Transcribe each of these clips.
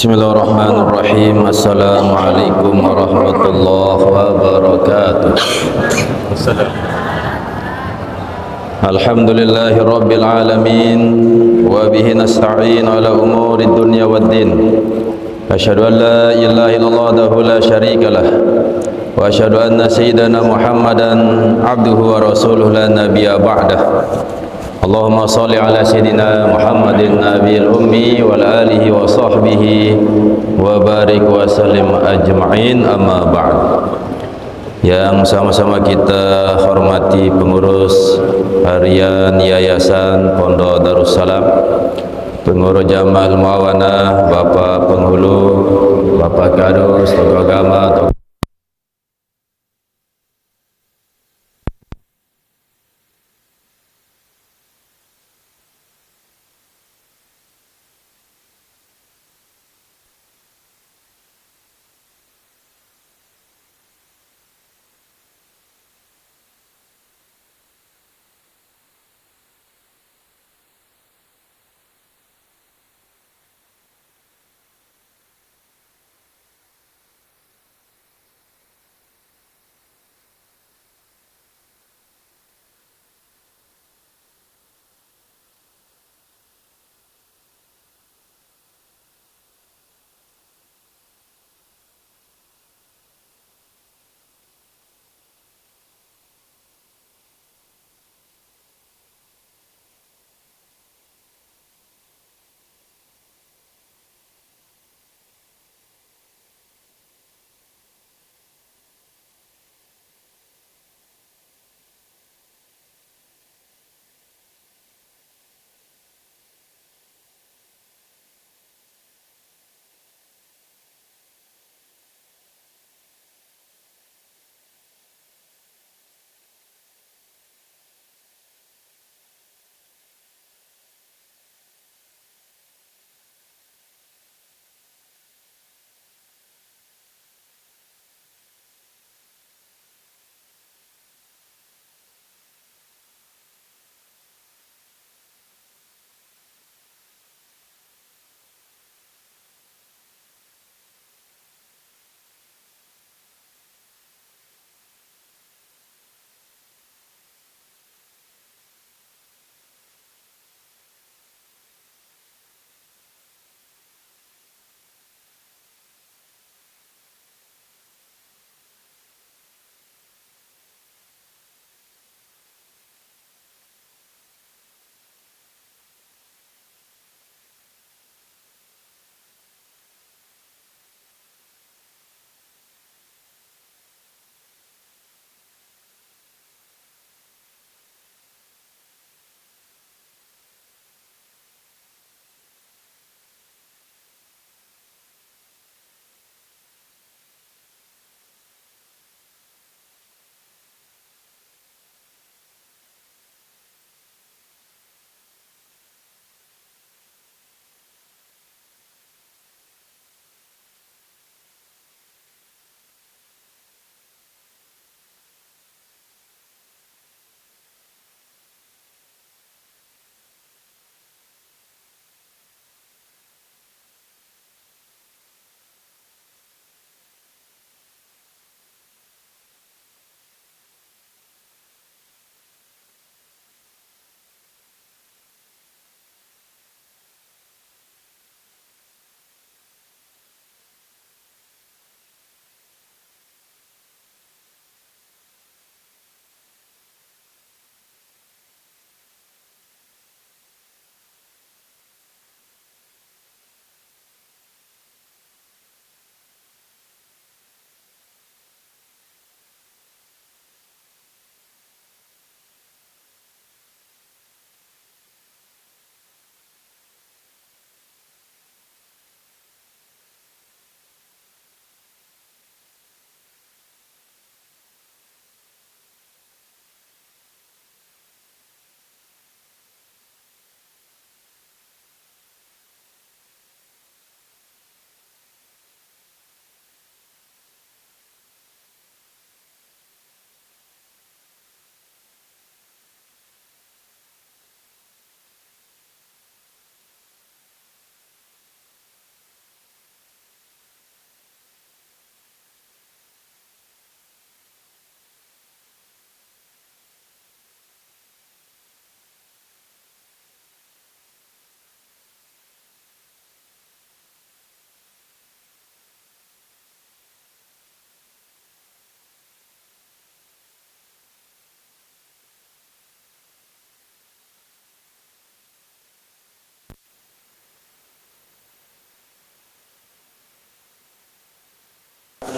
Bismillahirrahmanirrahim. Assalamualaikum warahmatullahi wabarakatuh. Alhamdulillahi rabbil alamin wa bihi nasta'in ala umuri dunya waddin. Asyhadu an la ilaha illallah wahdahu la syarika lah wa asyhadu anna sayyidana Muhammadan abduhu wa rasuluhu la nabiyya ba'dah. Allahumma salli ala sayyidina Muhammadin nabiyil ummi wal alihi wa sahbihi wa barik wa sallim ajma'in, amma ba'd. Yang sama-sama kita hormati pengurus harian Yayasan Pondok Darussalam, pengurus Jamal Muawanah, Bapak Penghulu, Bapak Kadus, tokoh agama, tokoh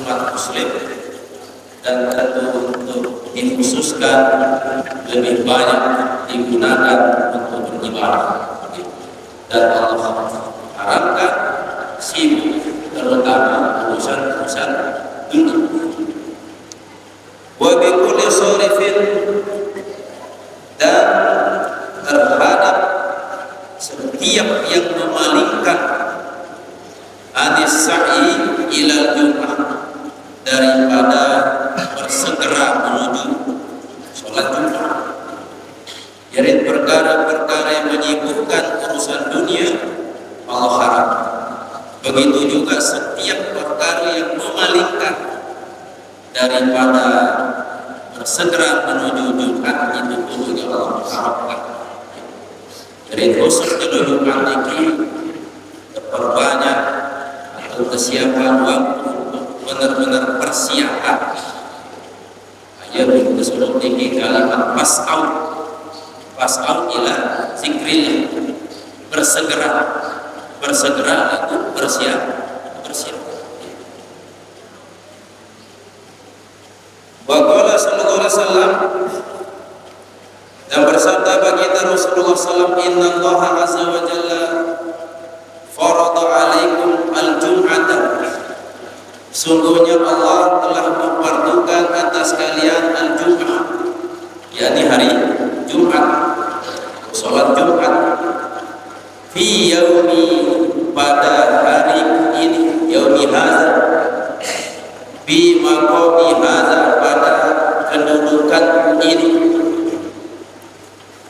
umat muslim, dan tentu untuk dikhususkan lebih banyak digunakan untuk beribadah. Dan Allah haramkan sibuk terutama urusan-urusan dunia. Wa bi kulli sharifin, dan terhadap setiap yang memalingkan anis sa'i ilal jum'ah, daripada bersegera menuju sholat Jumat. Jadi perkara-perkara yang menyibukkan urusan dunia Allah haram. Begitu juga setiap perkara yang memalingkan daripada bersegera menuju Jumat, itu pun juga Allah haramkan. Jadi khusus menuju Jumat ini terperbanyak atau kesiapan waktu, benar-benar persiapan. Ayat itu sudah tinggi kalimat pas'au ila zikrillah, bersegera itu bersiap. Wa qala sallallahu alaihi wasallam, dan bersabda baginda Rasulullah sallallahu, inna Allah azza wa jalla farada alaikum al-jum'ata, sungguhnya Allah telah memfardukan atas kalian al-jum'ah, yakni hari Jumat, salat Jumat, fi yaumi, pada hari ini, yaumi hadza, fi maqami hadza, pada kedudukan ini.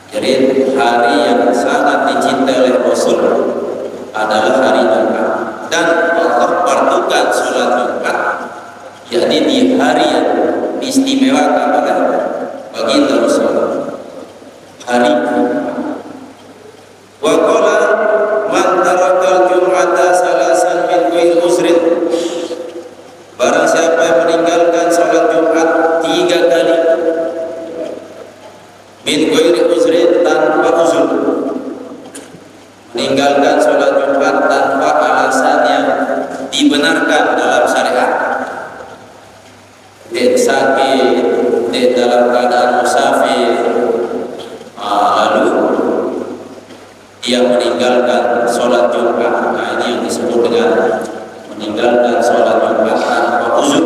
Jadi hari yang sangat dicintai oleh Rasul adalah hari Jumat, dan Allah fardukan salat Jumat yakni di hari yang diistimewakan oleh baginda Rasul, hari Jumat. Wa qala man tarakal jum'ata salasan min ghairi uzrin, barang siapa yang meninggalkan salat Jumat 3 kali, min ghairi uzrin, tanpa uzur, meninggalkan salat Jumat tanpa alasan yang dibenarkan dalam syariat, dia sakit, dia dalam keadaan musafir, lalu dia meninggalkan sholat Jumat. Nah, ini yang disebut dengan meninggalkan sholat Jumat tanpa uzur.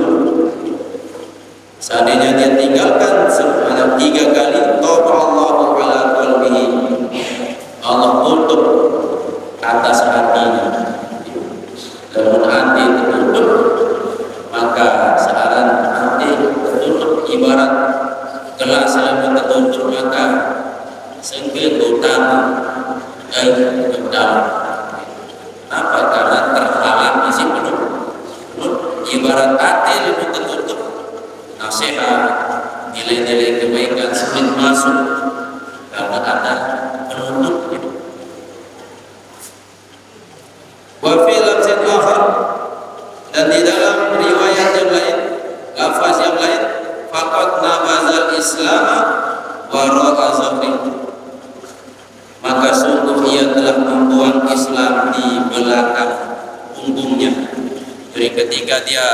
Seandainya dia tinggalkan sebanyak 3 kali, Allahu ala qalbihi, Allah tutup atas hatinya. Dan hati tertutup, maka saran hati tertutup ibarat gelas yang tertutup, maka sengkil utama ke dalam. Apa? Karena terhalang isi penuh. Ibarat hati yang tertutup, nasihat, nilai-nilai kebaikan sulit masuk karena ada penutup. Wa fi lafzin akhar, dan di dalam riwayat yang lain, lafaz yang lain, faqad nabazal islam wara'a zahri, maka sungguh ia telah membuang Islam di belakang punggungnya. Jadi ketika dia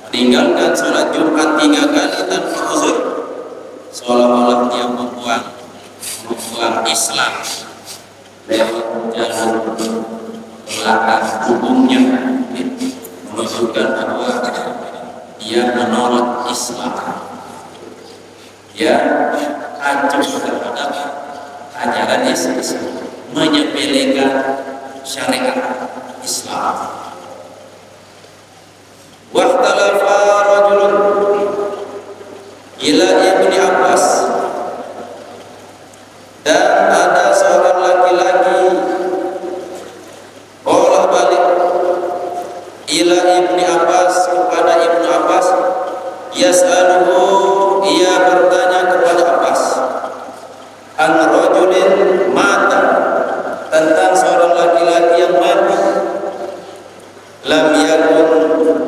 meninggalkan sholat Jumat 3 kali tanpa uzur, seolah-olah dia membuang Islam lewat jalan belakang punggungnya, menunjukkan bahwa dia menolak Islam, dia acuh terhadap ajaran Islam, menyepelekan syariat Islam. Wahtalafa rajulun ila Ibni Abbas, dan ada seorang laki-laki bolak balik ila Ibni Abbas, kepada Ibnu Abbas, yas'aluhu, ia bertanya kepada Abbas, an rajulin mata, tentang seorang laki-laki yang mati, lam yakun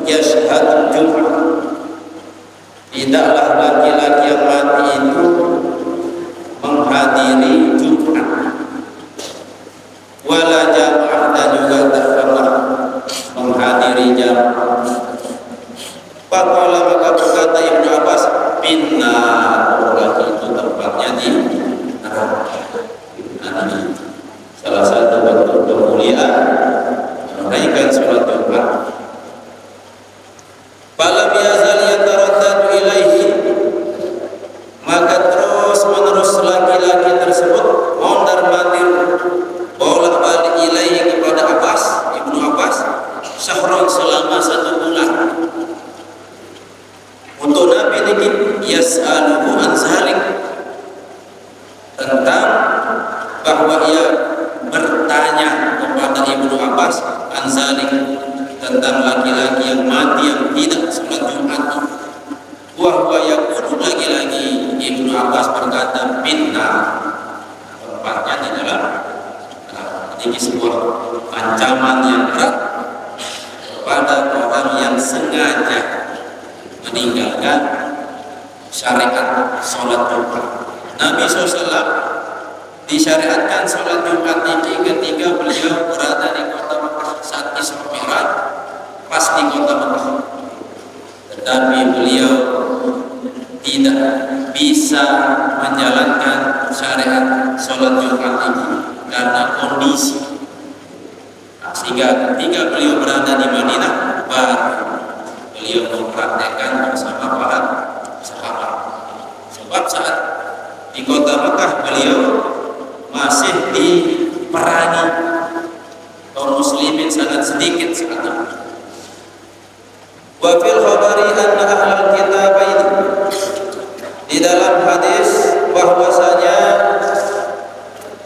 yashhadul Jum'ah, tidaklah laki-laki yang mati itu menghadiri Jumat, wala jamaah, dan juga tak pernah menghadiri jamaah. Faqala maka berkata Ibnu Abbas, "Binna," lagi itu tempatnya di neraka. Ini salah satu bentuk kemuliaan menunaikan sholat Jumat. Falam yazal yataraddadu ilaihi, maka terus menerus laki-laki tersebut mondar-mandir bolak-balik ilaihi kepada Abbas, Ibnu Abbas, syahron selama 1 bulan. Untuk Nabi ini yas'aluhu an zalik, tentang bahwa ia bertanya kepada Ibnu Abbas an zalik, tentang laki-laki yang mati yang tidak sholat Jumat. Wa huwa yaqulu, lagi-lagi Ibnu Abbas berkata, "Binna," tempatnya di dalam ini sebuah ancaman yang berat kepada orang yang sengaja meninggalkan syariat sholat Jumat. Nabi SAW disyariatkan sholat Jumat ini ketika beliau berada di kota Mekah saat Isra Mi'raj, pas di kota Mekah. Tetapi beliau tidak bisa menjalankan syariat sholat Jumat ini karena kondisi. Sehingga ketika beliau berada di Madinah, baru beliau mempraktekkan bersama para sahabat. Sebab saat di kota Mekah beliau masih diperangi, kaum muslimin sangat sedikit saat itu. Wa fil khabari anna ahlal kitabain, di dalam hadis bahwasanya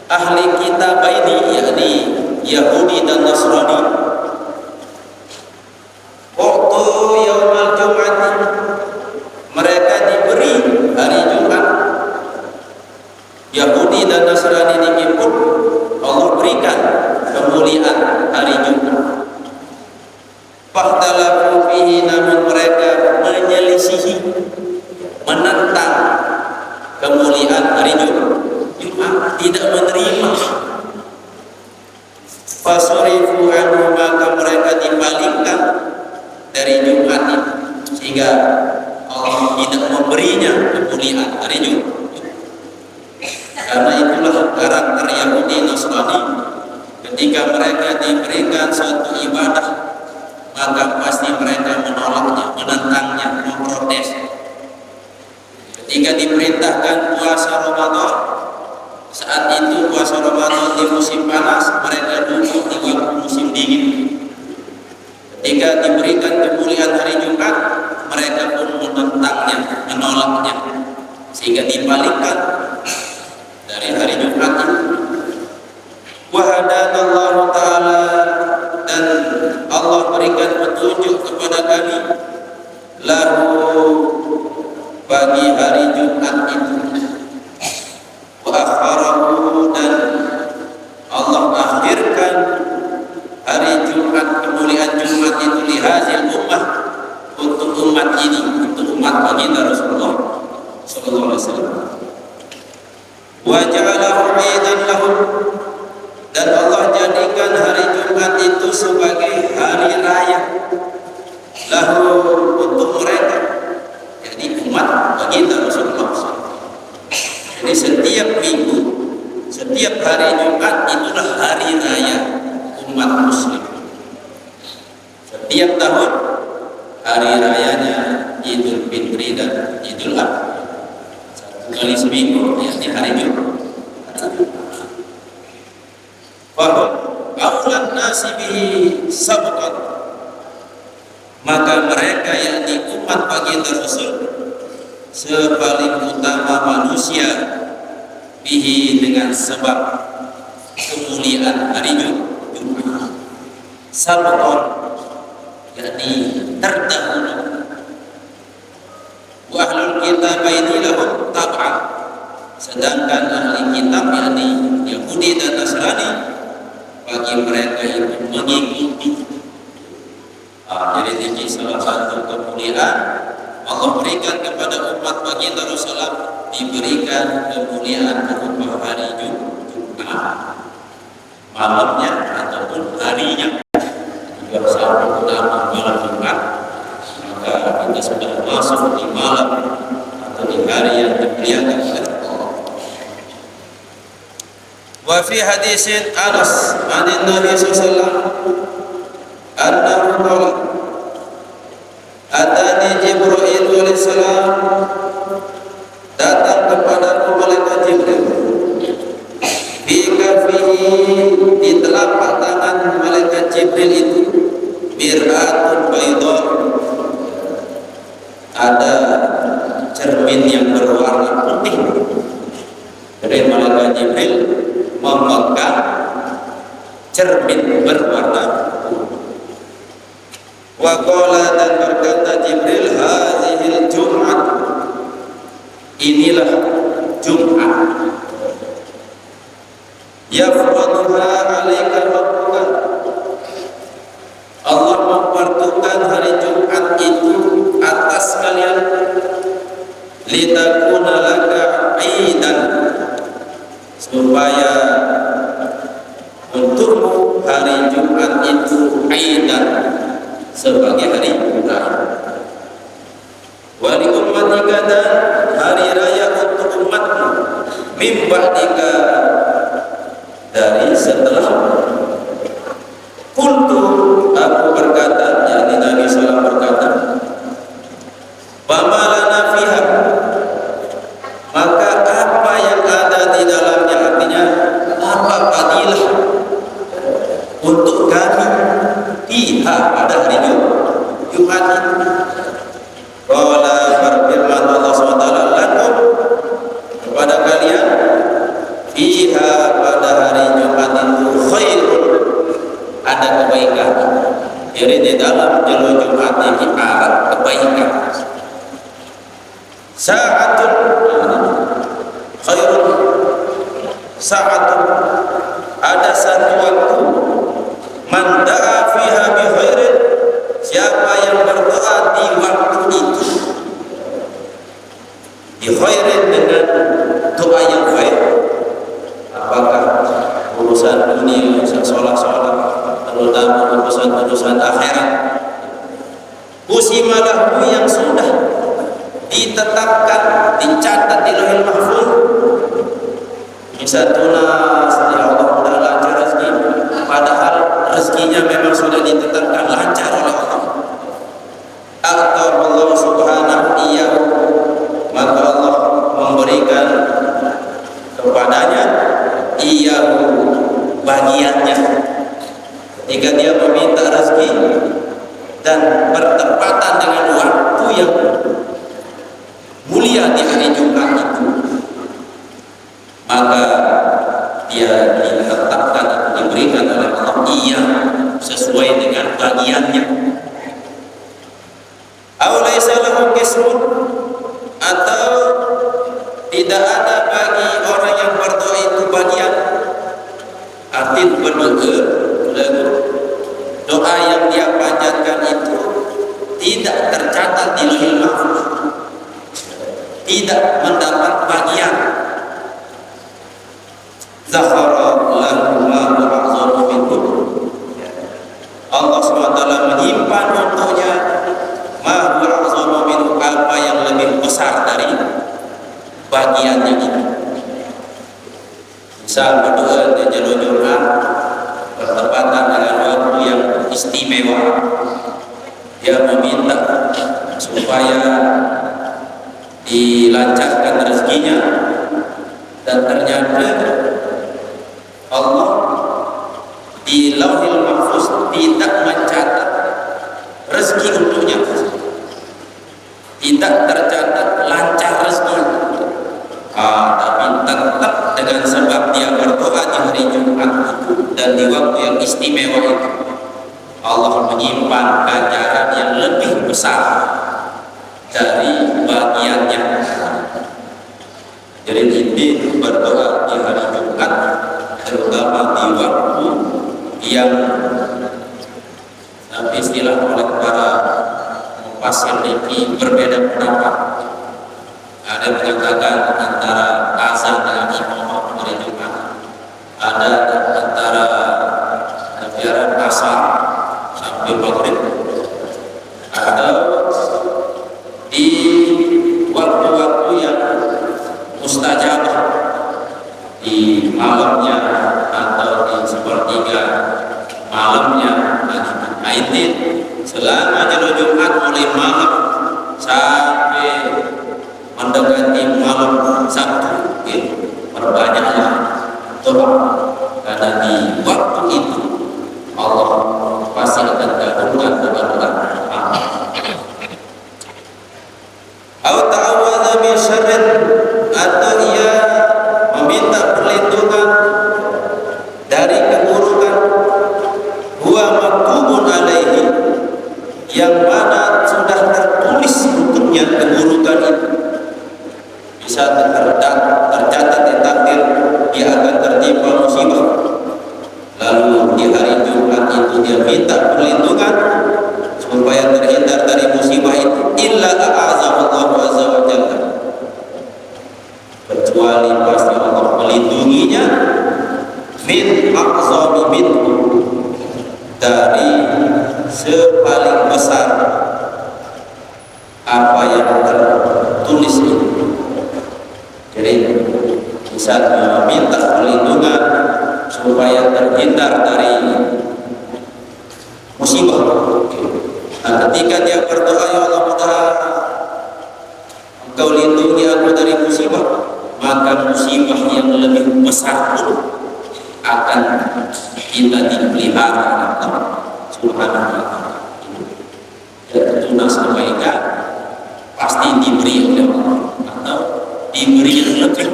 ahli kitabaini, yakni Yahudi dan Nasrani, waktu yaumal Jumat, mereka diberi hari Jumat. Yahudi dan Nasrani ini pun Allah berikan kemuliaan hari Jumat. Fahtalafu fihi, namun mereka menyelisihi, menentang kemuliaan hari Jumat, tidak menerima. Fasurifu anhu, maka mereka dipalingkan dari Jumat itu, sehingga Allah tidak memberinya kemuliaan hari Jumat. Karena itulah karakter Yahudi Nasrani, ketika mereka diberikan suatu ibadah, maka pasti mereka menolaknya, menentangnya, memprotes. Ketika diperintahkan puasa Ramadan, saat itu puasa Ramadan di musim panas, mereka duduk di waktu musim dingin. Ketika diberikan kemuliaan hari Jumat, mereka pun menentangnya, menolaknya, sehingga dipalingkan dari hari Jumat itu. Wa hadanallahu ta'ala, dan Allah berikan petunjuk kepada kami, lahu, bagi hari Jumat itu. Wa akharahu, dan Allah akhirkan hari Jumat, kemuliaan Jumat itu lihazil ummah, untuk umat ini, untuk umat baginda Rasulullah sallallahu alaihi wasallam. Wa ja'alahu aidan lahum, dan Allah jadikan hari Jumat itu sebagai hari raya lahu, untuk mereka, jadi umat baginda Rasulullah SAW. Jadi setiap minggu, setiap hari Jumat itulah hari raya umat muslim. Setiap tahun hari rayanya Idul Fitri dan Idul Adha, satu kali seminggu, yakni hari Jumat. Fahum aulan nasi bihi sabqan, maka mereka, yakni umat baginda Rasul, sepaling utama manusia bihi, dengan sebab kemuliaan hari Jumat. Sabqan, yakni terdahulu. Wa ahlul kitabaini lahum tab'an, sedangkan ahli kitab, yakni Yahudi dan Nasrani, bagi mereka itu mengikuti. Jadi ini salah satu kemuliaan Allah berikan kepada umat baginda Rasulullah, diberikan kemuliaan berupa hari Jumat, malamnya ataupun harinya. Juga satu utama malam Jumat, maka kita sudah masuk di malam atau di hari yang dimuliakan oleh Allah. Wa fi hadisin Anas an Nabi sallallahu alaihi wasallam annahu qala atani Jibril alaihi salam, datang kepadaku malaikat Jibril, fi kafihi, di telapak tangan malaikat Jibril itu mir'atun bayda, ada cermin yang berwarna putih. Dari malaikat Jibril memegang cermin berwarna putih. Wa qala, dan berkata Jibril, hazihil Jum'at, inilah Jum'at, yafraduha alaika rabbuka, Allah memfardukan hari Jumat itu atas kalian, litakuna laka aidan, supaya untukmu hari Jumat itu aidan, sebagai hari raya. Wali ummatika, dan hari raya untuk umatmu, min ba'dika, dari setelah. Qultu, aku berkata, yakni Nabi SAW berkata, fama lana fiha, maka apa yang ada di dalamnya, artinya apa fadilah untuk kami fiha, pada hari Jumat. Qala, berfirman Allah SWT, lakum, kepada kalian, fiha, pada hari Jumat itu khairun, ada kebaikan. Jadi di dalam jalur Jumat ini ada kebaikan. Sa'atun khairun, sa'atun, ada satu waktu, man da'a fiha bi khairin, siapa yang berdoa di waktu itu, di khairin, dengan doa yang baik, apakah urusan dunia, urusan sholat-sholat, terutama urusan-urusan akhirat, usimalahu, yang sudah ditetapkan, dicatat di Lauhul Mahfuz, bisa tunas, ya Allah mudah lancar rezeki, padahal rezekinya memang sudah ditetapkan lancar oleh Allah. Atau Allah subhanahu iyahu, maka Allah memberikan kepadanya iyahu, bagiannya, ketika dia meminta rezeki dan bertepatan dengan waktu yang mulia di hari Jumat itu, maka dia ditetapkan, diberikan oleh Allah iya, sesuai dengan bagiannya. Aw laisa lahu qismun, atau tidak ada bagi orang yang berdoa itu bagian, arti berdoa, doa yang dia panjatkan itu tidak tercatat di Lauhul Mahfuz, tidak mendapat bagian. Zakhara lahu ma a'zamu minhu, Allah SWT menyimpan untuknya ma a'zamu minhu, apa yang lebih besar dari bagiannya itu. Misal berdoa di jalur Jumat bertepatan dengan waktu yang istimewa, dia meminta supaya dilancarkan rezekinya, dan ternyata Allah di Lauhul Mahfuz tidak mencatat rezeki untuknya, tidak tercatat lancar rezeki, tapi tetap dengan sebab dia berdoa di hari Jumat itu dan di waktu yang istimewa itu, Allah menyimpan ganjaran yang lebih besar dari bagiannya. Jadi ini berdoa di hari Jumat, terutama di waktu yang istilah oleh para mufassir ini berbeda pendapat. Ada yang mengatakan antara azan dengan iqamah hari Jumat, ada antara biaran asar sampai maghrib, ada selama jalur Jumat mulai malam sampai mendekati malam Sabtu, perbanyaklah doa, karena di waktu itu Allah pasti akan kabulkan doa-doa. Atau ta'awadha min syarrin, atau ia meminta perlindungan dari keburukan, huwa maktubun alaihi, yang mana sudah tertulis untuknya keburukan itu, bisa tercatat di takdir dia akan tertimpa musibah. Lalu di hari Jumat itu dia minta perlindungan supaya terhindar dari musibah itu, illa a'azahullahu azza wa jalla, kecuali pasti Allah melindunginya, min a'zami minhu, dari sepaling besar apa yang tertulis itu. Jadi bisa meminta perlindungan supaya terhindar dari musibah. Nah, ketika dia berdoa, ya Allah, mudah-mudahan Engkau lindungi aku dari musibah, maka musibah yang lebih besar pun akan kita dipelihara Allah Subhanahu wa ta'ala. Ya, tunas kebaikan pasti diberi oleh Allah, atau diberi lebih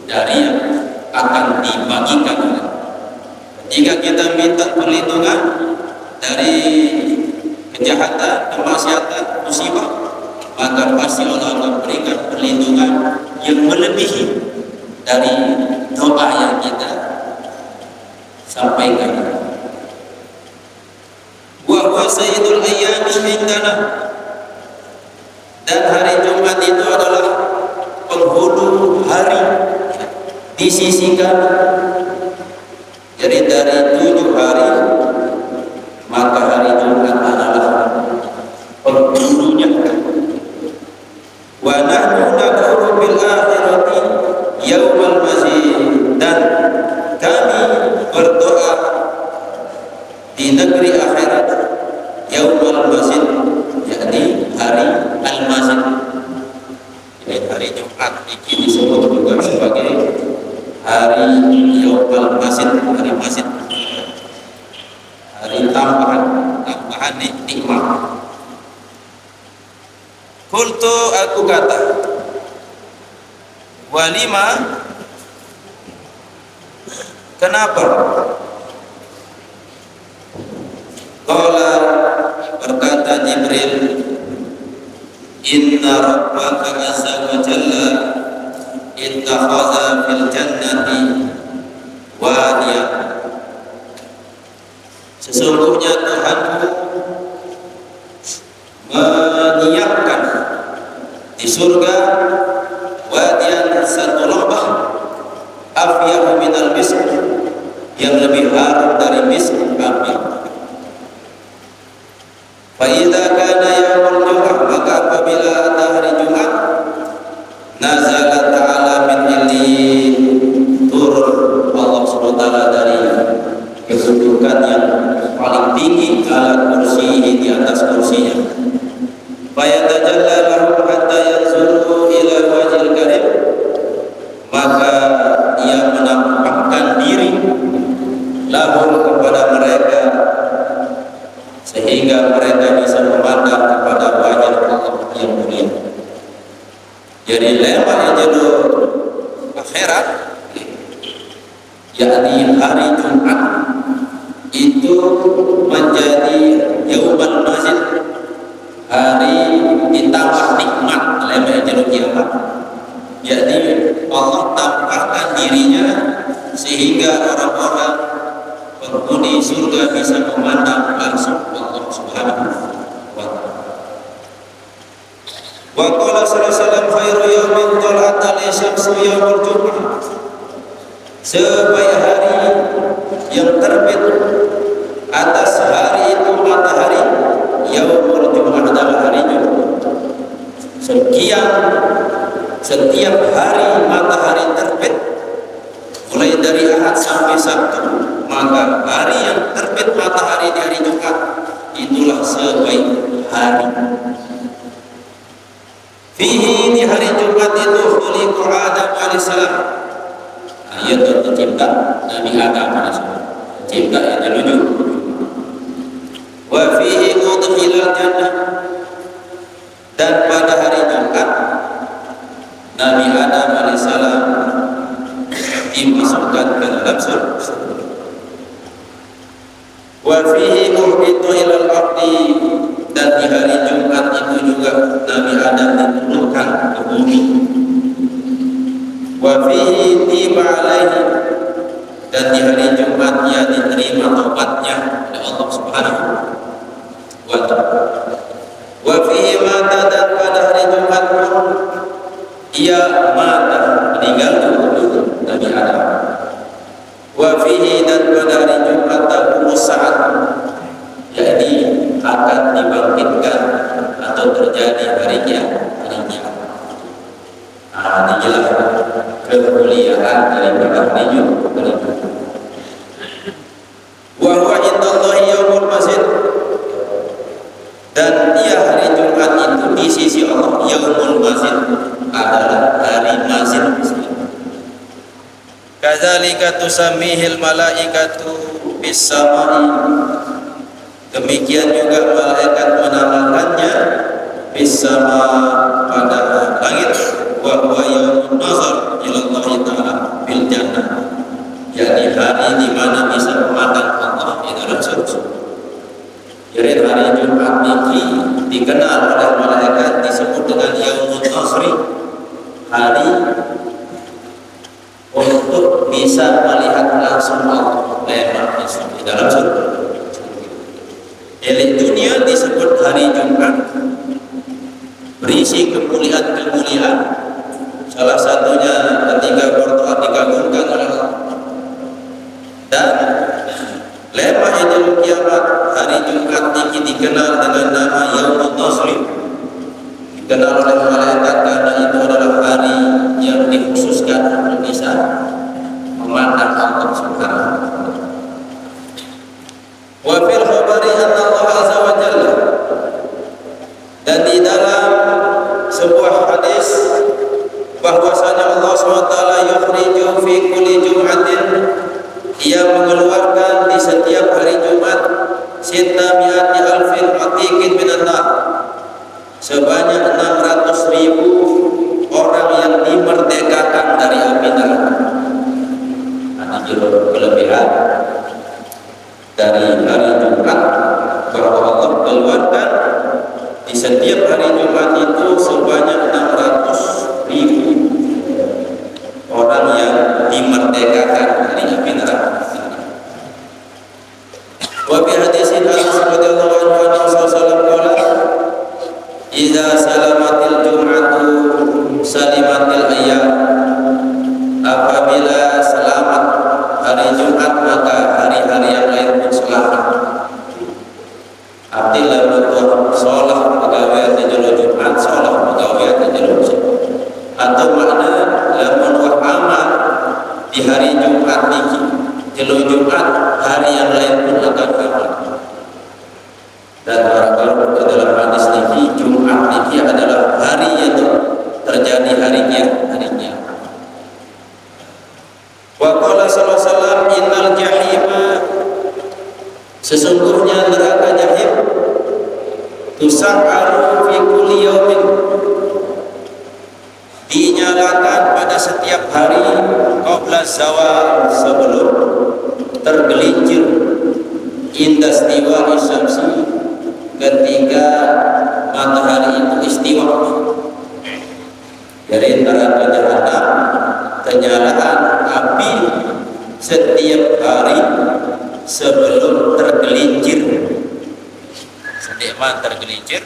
dari yang akan dibagikan. Jika kita minta perlindungan dari kejahatan, kemaksiatan, musibah, maka pasti Allah akan berikan perlindungan yang melebihi dari doa yang kita sampaikan. Wa huwa sayyidul ayyami indana, dan hari Jumat itu adalah penghulu hari di sisi kami. Jadi dari 7 hari, maka hari Jumat adalah penghulunya. Wa nahnu naqulu bil akhirati yaumal mazid, dan kami berdoa di negeri akhirat yaumal mazid, yakni hari al-mazid. Ini hari Jumat ini disebut juga sebagai hari yaumal mazid, hari mazid, hari tambahan nikmat. Qultu, aku kata, walima, kenapa? Qala, berkata Jibril, inna rabbaka azza wa jalla ittakhadha fil jannati wadiya, sesungguhnya Tuhanmu menyiapkan di surga wadiyan, satu lembah, afyahu minal misk, yang lebih harum dari misk kami. Fa idza kana yaumul jum'ah, maka apabila ada hari Jumat, nazala ta'ala min illiyin, turun Allah SWT dari kedudukan yang paling tinggi, ala kursihi, di atas kursinya. Fa yatajalla lahum hatta yanzuru ila wajhil karim, maka ia menampakkan diri lahum, kepada mereka, sehingga mereka bisa memandang kepada wajah Allah yang mulia. Jadi lewat jalur akhirat, yakni hari Jumat, itu menjadi yaumal mazid, hari ditambah nikmat lewat jalur kiamat. Jadi Allah tampakkan dirinya sehingga orang-orang penghuni surga bisa memandang langsung Allah Subhanahu wa ta'ala. Wa qala sallallahu alaihi wasallam, khairu yaumin tala'at alaihi syamsu yaumul jum'ah, sebaik hari yang terbit atas hari itu matahari, yaumul jum'ah adalah hari Jumat. Setiap hari matahari terbit, mulai dari Ahad sampai Sabtu, maka hari yang terbit matahari di hari Jumat itulah sebaik hari. Fihi, di hari Jumat itu khuliqa Adam alaihissalam. Ia tercipta Nabi Adam alaihissalam. Cipta yang menuju. Wa fihi udkhilal jannah, dan pada hari Jumat Nabi Adam alaihissalam dimasukkan ke dalam surga. Wa fihi uhbitu ilal ardi, dan di hari Jumat itu juga Nabi Adam diturunkan ke bumi. Wa fihi tiba alaihi, dan di hari Jumat ia diterima taubatnya oleh Allah Subhanahu wa ta'ala. Wa fihi mata, dan pada hari Jumat pun ia mata, meninggal Nabi Adam. Wa fihi, dan pada hari Jumat taqumu sa'at, jadi akan dibangkitkan atau terjadi hari kiamat. Inilah kemuliaan daripada hari Jumat. Wa huwa indallahi yaumul masjid, dan ia hari Jumat itu di sisi Allah yaumul masjid, adalah hari masjid. Kadzalika tusammihil malaikatu bis samai, demikian juga malaikat menamakannya bis sama, pada langit. Wa huwa yaumul nazar ila Allah taala bil jannah, yakni hari di mana bisa memandang Allah di dalam surga. Jadi hari Jumat ini dikenal oleh malaikat disebut dengan yaumul nazri, hari untuk bisa melihat langsung Allah di dalam surga. Jadi dunia disebut hari Jumat, berisi kemuliaan-kemuliaan. Salah satunya ketika Quran dikagungkan oleh Allah. Dan lemah Yaumul Kiamat, hari Jumat ini dikenal dengan nama Yaumul Nasri, dikenal oleh malaikat karena itu adalah hari yang dikhususkan untuk bisa memandang Allah Subhanahu wa ta'ala. Wa fil khabari anna Allah azza wa jalla, dan di dalam sebuah hadis bahwasanya Allah SWT yukhriju fi kulli jum'atin, ia mengeluarkan di setiap hari Jumat sitamiati alfin atiqin minan nar, sebanyak 600.000 orang yang dimerdekakan dari api neraka. Ini kelebihan dari hari Jumat, bahwa Allah keluarkan di setiap hari Jumat itu sebanyak 600.000 orang yang dimerdekakan dari api neraka. Wa bi hadisin Anas radhiyallahu anhu sallallahu qala idza salamatil jum'atu salimatil ayyam, apabila selamat hari Jumat maka hari-hari yang lain pun selamat. Artinya betul sholat pegawai tajul Jumat, sholat pegawai tajul Jumat, atau makna lamun wa amal di hari Jumat niki jelo Jumat, hari yang lain pun akan amal. Dan para dalam hadis niki Jumat niki adalah hari yang terjadi hari kiamat. Wa qala sallallahu alaihi wasallam innal jahima, sesungguhnya neraka jahim tusa'aru fi kulli yaumin, dinyalakan pada setiap hari qabla zawal, sebelum tergelincir, indastiwa isyamsi, ketika matahari itu istiwa. Jadi neraka jahanam penyalaan api setiap hari sebelum tergelincir, sedikit tergelincir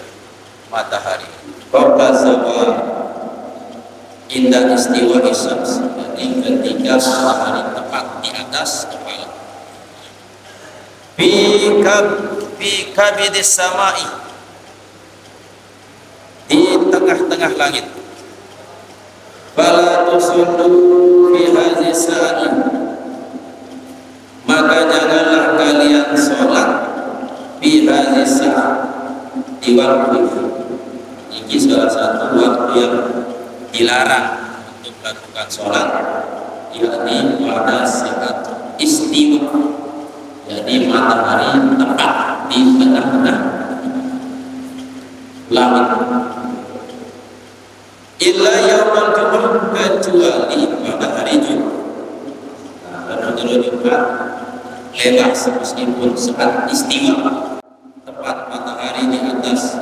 matahari. Qabla zawal indah istiwa isyams, jadi ketika matahari tepat di atas kepala. Fi kabidis samai, di tengah-tengah langit. Fala tusallu fi hadhihi sa'ati, maka janganlah kalian sholat fi hadhihi diwaktu. Ini salah satu waktu yang dilarang untuk melakukan sholat, yakni pada saat istiwa, jadi matahari tepat di tengah-tengah langit. Illa yaumal jumu'ah, kecuali pada hari Jumat. Karena kalau Jumat lepas meskipun saat istiwa, tepat matahari di atas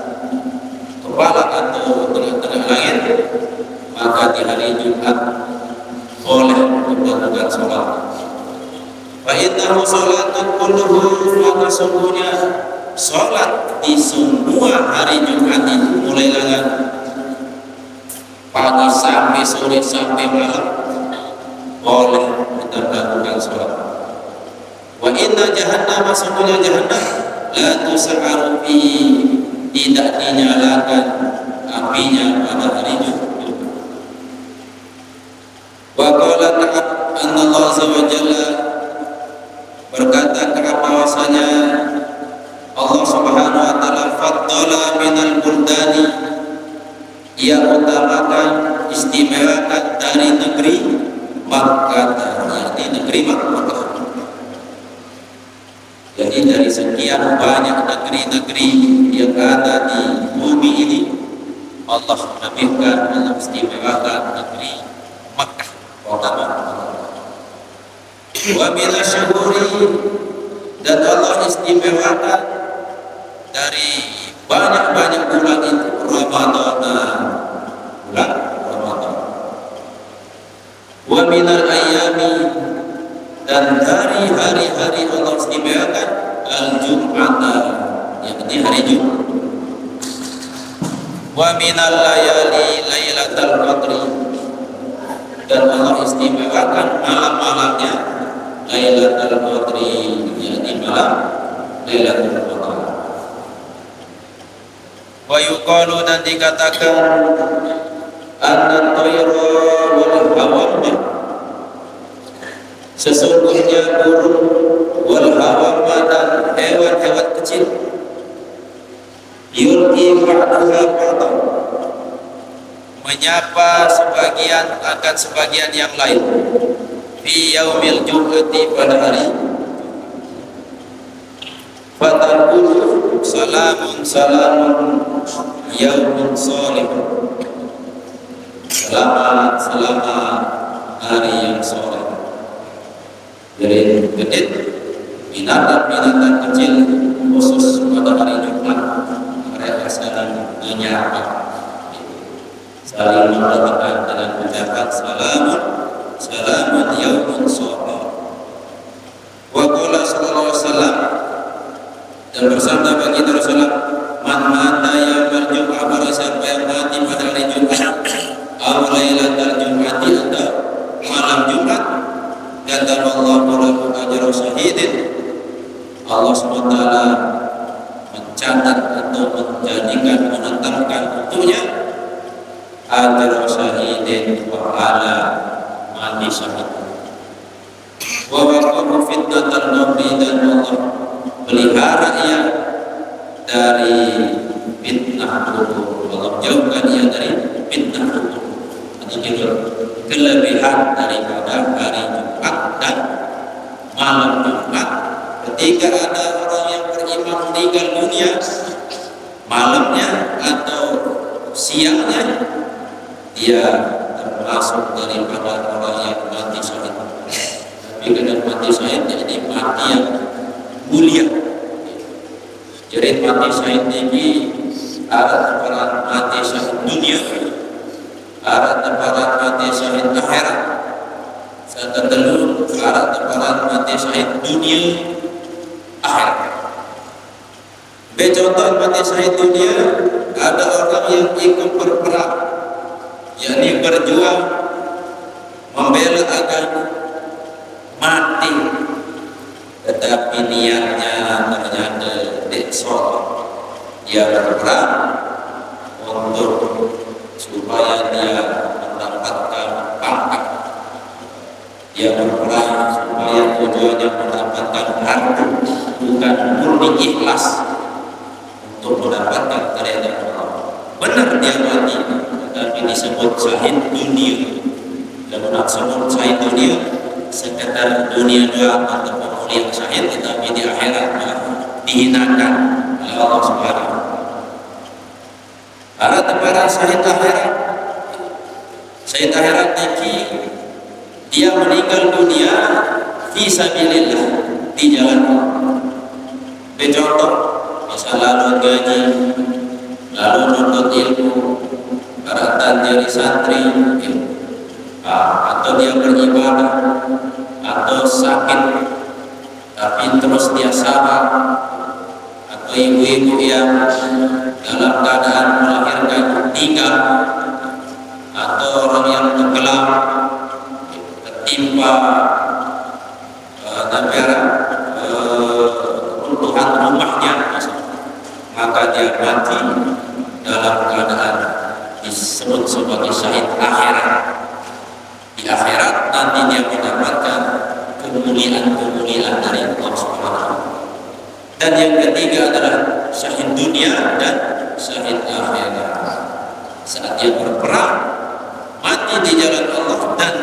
kepala atau tengah-tengah langit, maka di hari Jumat boleh melakukan sholat. Fa innahu sholatun kulluhu, maka sungguhnya sholat di semua hari Jumat itu mulai pagi sampai sore sampai malam boleh kita melakukan sholat. Wa inna jahannam, sungguhnya jahannam la tus'aru fihi, tidak dinyalakan apinya pada hari Jumat. Wa qala Ka'ab anna Allah azza wa jalla, berkata Ka'ab bahwasanya Allah subhanahu wa ta'ala faddala minal buldani, ia utamakan, istimewakan dari negeri Makkah, yakni negeri Makkah. Jadi dari sekian banyak negeri-negeri yang ada di bumi ini, Allah lebihkan, Allah istimewakan negeri Makkah, kota Makkah. Wa minasyuhuri, dan Allah istimewakan dari banyak-banyak bulan itu Ramadan, bulan Ramadan. Wa minal ayami, dan dari hari-hari Allah istimewakan al-Jum'ata, yakni hari Jumat. Wa minal layali lailatul qadri, dan Allah istimewakan malam-malamnya Lailatul Qadri, yakni malam Lailatul Qadri. Wa yuqalu, dan dikatakan an-tayra wal hawam, sesungguhnya burung, wal hawam, dan hewan-hewan kecil, yulqi ba'daha ba'da, menyapa sebagian akan sebagian yang lain, fi yaumil jum'ati, pada hari. Fataqulu salamun salamun yaumun sholih, selamat selamat hari yang soleh. Jadi kedit binatang-binatang kecil khusus pada hari Jumat, mereka saling menyapa, saling mendoakan dengan ucapan salamun yaumun sholih. Wa qala sallallahu alaihi wasallam, dan bersabda baginda Rasulullah, man mata yaumal jum'ah, barang siapa yang mati pada hari Jumat, aw lailatul jum'ati, atau malam Jumat, kataballahu lahu ajra syahidin, Allah SWT mencatat atau menjadikan, menetapkan untuknya ajra syahidin, pahala mati syahid. Wa waqahu fitnatal qabri, dan Allah pelihara ia dari fitnah kubur, Allah jauhkan ia dari fitnah kubur. Ini kelebihan daripada hari Jumat dan malam Jumat. Ketika ada orang yang beriman meninggal dunia malamnya atau siangnya, dia termasuk daripada orang yang mati syahid. Tapi kadang mati syahid jadi mati yang mulia. Jadi mati syahid ini ada tempat mati syahid dunia, ada tempat mati syahid akhirat, serta telur ada tempat mati syahid dunia akhirat. Contoh mati syahid dunia, ada orang yang ikut berperang, yakni berjuang membela agama, mati, tetapi niatnya ternyata tidak soleh. Dia berperang untuk supaya dia mendapatkan pangkat, dia berperang supaya tujuannya mendapatkan harta, bukan murni ikhlas untuk mendapatkan benar dia mati, tapi disebut syahid dunia. Lamun disebut syahid dunia, sekedar dunia doang atau pemulihan syahid, tetapi di akhirat dihinakan oleh Allah Subhanahu. Para para syahid akhirat, syahid akhirat niki dia meninggal dunia fi sabilillah, di jalan Allah. Contoh, misal lalu gaji, lalu nuntut ilmu, baratan jadi santri, atau dia beribadah, atau sakit tapi terus dia sabar, atau ibu-ibu yang dalam keadaan melahirkan meninggal, atau orang yang tenggelam tertimpa runtuhan rumahnya, maka dia mati dalam keadaan disebut sebagai syahid akhirat. Di akhirat nanti dia mendapatkan kemuliaan-kemuliaan dari Allah Subhanahu. Dan yang ketiga adalah syahid dunia dan syahid akhirat. Saat dia berperang, mati di jalan Allah dan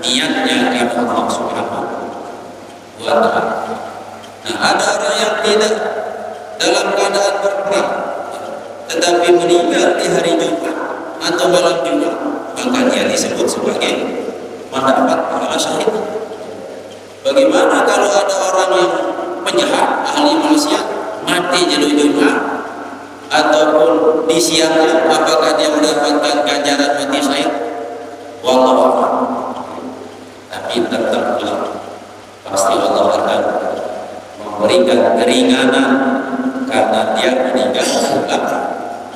niatnya karena Allah Subhanahu wa ta'ala. Nah, ada orang yang tidak dalam keadaan berperang tetapi meninggal di hari Jumat atau malam Jumat, maka dia disebut sebagai mendapat pahala syahid. Bagaimana kalau ada orang yang penjahat, ahli maksiat, mati di Jumat ataupun di siangnya, apakah dia mendapatkan ganjaran mati syahid? Wallahu a'lam. Tapi tetaplah pasti Allah akan memberikan keringanan karena dia meninggal dalam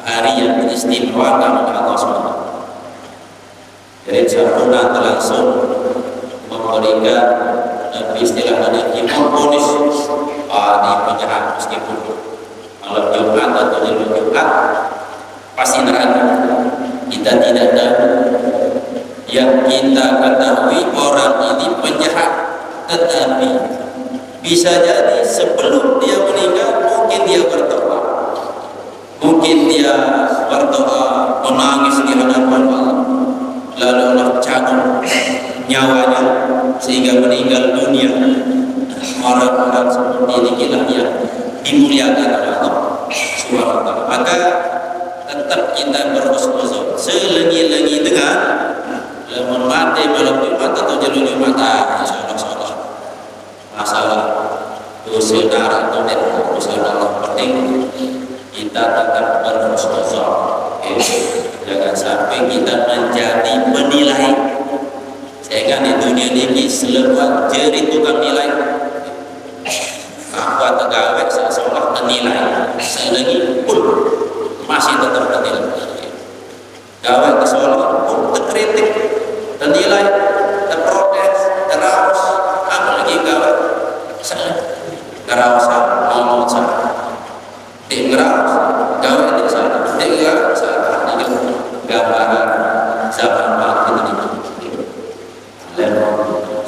hari yang diistimewakan oleh Allah SWT. Jadi Syahruna langsung memberikan istilahnya ponis di penjahat, meskipun malam Jumat atau jalur Jumat pasti neraka. Kita tidak tahu. Yang kita ketahui orang ini penjahat, tetapi bisa jadi sebelum dia meninggal mungkin dia berdoa, mungkin dia berdoa menangis di hadapan Allah, lalu Allah cabut nyawanya sehingga meninggal dunia. Orang-orang seperti ini kita yang dimuliakan oleh Allah Subhanahu wa ta'ala. Maka tetap kita berhusnuzon selengi-lengi dengan mati malam Jumat atau jalur Jumat, insyaallah masalah dosa darah atau tidak dosa Allah penting kita tetap berhusnuzon. Jangan sampai kita menjadi penilai, sehingga di dunia ini selepas jeri tukang nilai, bahwa tegawai seolah menilai, selagi pun masih tetap menilai. Gawai ke seolah pun terkritik, ternilai, terprotes, terawas, apalagi gawai ngerawasan ngomong salah, ngerawas gawai itu salah, ngerawas salah, gambaran zaman waktu ini lalu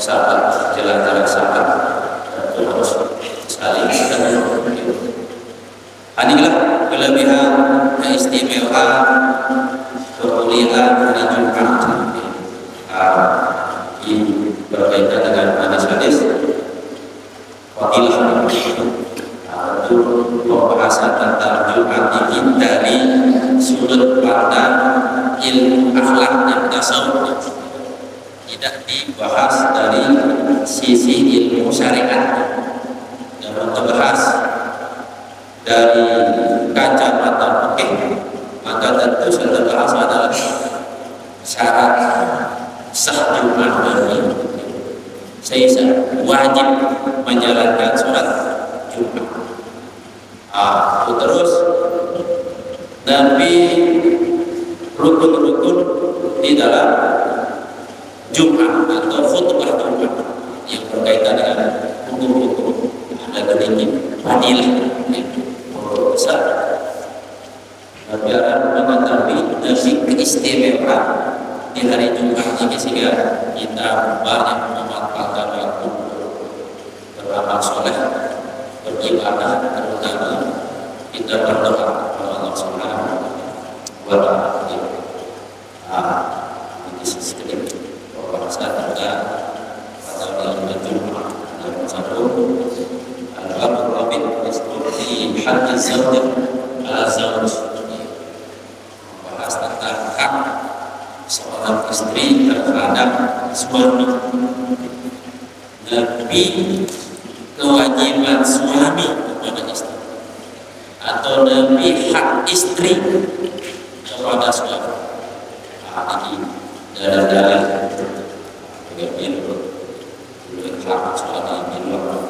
sahabat jalan-jalan sahabat terus saling mengenal. Inilah kelebihan, keistimewaan, kemuliaan hari Jumat. Ini berkaitan dengan hadis-hadis fadilah itu pembahasan tentang Jumat ini dari sudut pandang ilmu akhlak dan tasawuf, tidak dibahas dari sisi ilmu syariat. Dan untuk bahas dari kacamata fikih, maka tentu sudah bahas adalah syarat sah Jumat ini. Saya wajib menjalankan sholat Jumat. Terus Nabi rukun-rukun di dalam Jumat atau khutbah Jumat yang berkaitan dengan hukum-hukum ada gini fadilah besar. Nabi akan mengetahui Nabi keistimewaan di hari Jumat ini sehingga kita banyak memanfaatkan waktu beramal soleh, beribadah, terutama kita berdoa kepada Allah Subhanahu wa suara ini sistem bahasa tentang pada hari Jumat yang satu al-bab rabin seperti hak zawj al-zawj membahas tentang hak seorang istri terhadap suami, lebih kewajiban suami kepada istri atau lebih hak istri kepada suami. Ini dalil-dalil begitu hak suami bilang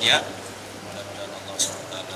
ya, mudah-mudahan Allah SWT